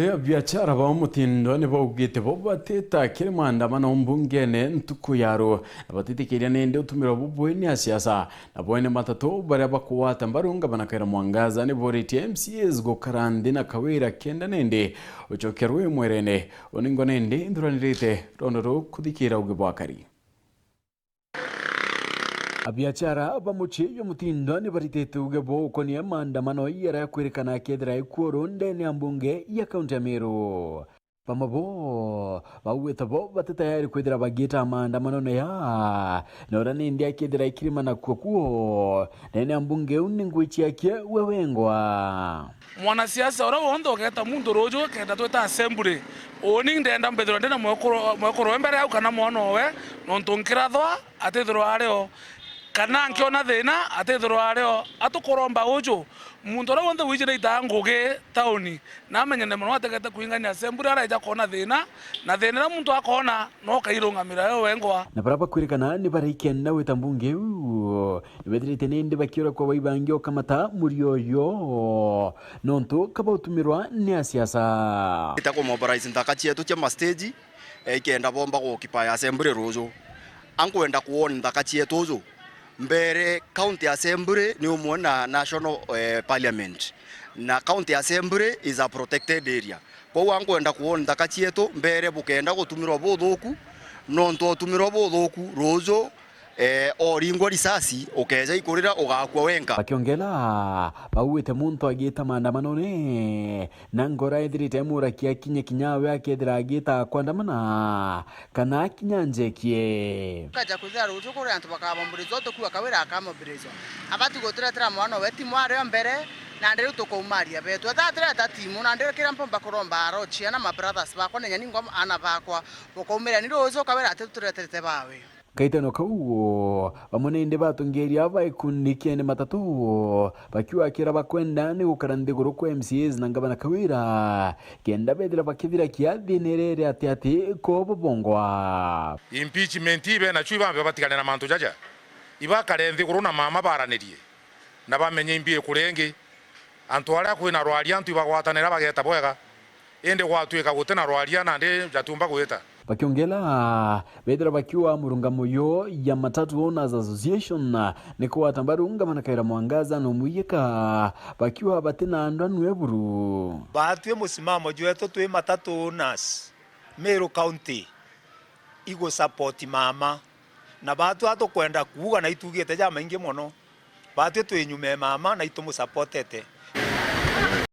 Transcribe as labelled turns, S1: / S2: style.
S1: Biashara ba mutindo ne baugite bo bateta kire maandamano mbungene ntuku yaro batitikiria nende utumira bubweni ya siasa na bwene matatu bare bakuwata mbarunga banakaira mwangaza ne boriti MCAs go karandi na kawira kenda nende uchokerwe mwerene oningo nende nduranirite rondoro kudikira ugibwakari abiachara bamuchiyo mutindo ni baritete ugebo konia maandamano yara kwerekana kedra ikuoronde ni ambunge ya kaunti ya Meru pamabo bawetabo batatayari kwedra bagita maandamano na ya nora nindi kedra ikirima na kuo nene ambunge uningwichi yake wewengwa
S2: mwanasiasa ora wondo geta mundu rojo kenda tweta assembly oning ndenda mbethro ndena mwekoro embere au kana mwono we nontonkirathwa atethro areo kana nkiona thina atethro areo atukoromba ujo muntu ora wonde wijire itanguge tauni na amenyene muno ategete kuingania assembly ara ija kona thina na thina na muntu akona no kairungamira yo wengwa
S1: na baraba kwirikana ni barikenda wetambunge ibethirite nindi bakiora kwa baibangio kamata murioyo nonto kabautumirwa ni siasa
S3: itako mobilize ndakachie tu chama stage ikenda bomba ko kipaya assembly rojo ankwenda kuona ndakachie tozo mbere county assembly ni umona national parliament na county assembly is a protected area kwa wankwenda kuona ndakachieto mbere bukenda gutumirwa buthuku nonto tumirwa buthuku rojo oringo risasi ukeza ikurira ugakwa wenga
S1: bakiongela bawite muntu agita maandamano ne nangora ithirite murakia kinyawe akethira agita kwandamana kana kinyanjekie
S4: kaja kuthira rujo kuri antu bakabamburizo to kuwa kawira akamamburizo abati gutiretera mwana weti mware mbere na ndero tukumaria betu athatira tatimu na ndero kira mpomba kuromba arochia na my brothers bakwa nenya ningo ana bakwa bokomera ni rujo kawira atutureterete bawe
S1: kaitano kau bamunende batungeria baikunikiene matatu bakiwa kira bakwenda ni gukarande guru kwa MCAs na ngabana kawira kenda bedira bakivira kiathinerere ati ko bobongwa
S5: impeachment ibe na chui bambe batikane na mantu jaja ibakarenthi guru na mama baranirie na bamenye imbie kurenge antu aria kwina rwaria antu ibagwatanira bageta bwega ende gwatwika gutena rwaria na ndi jatumba gwita
S1: bakiongela bedra bakiwa murungamoyo ya Matatu Owners Association niko watambarunga manakaira mwangaza no muyeka bakiwa batena andwa weburu
S6: batwe musimamo jweto twe Matatu Owners Meru County igo support mama na batu atokwenda kuuga na itugete jama inge mono batwe twe nyume mama na itumu supportete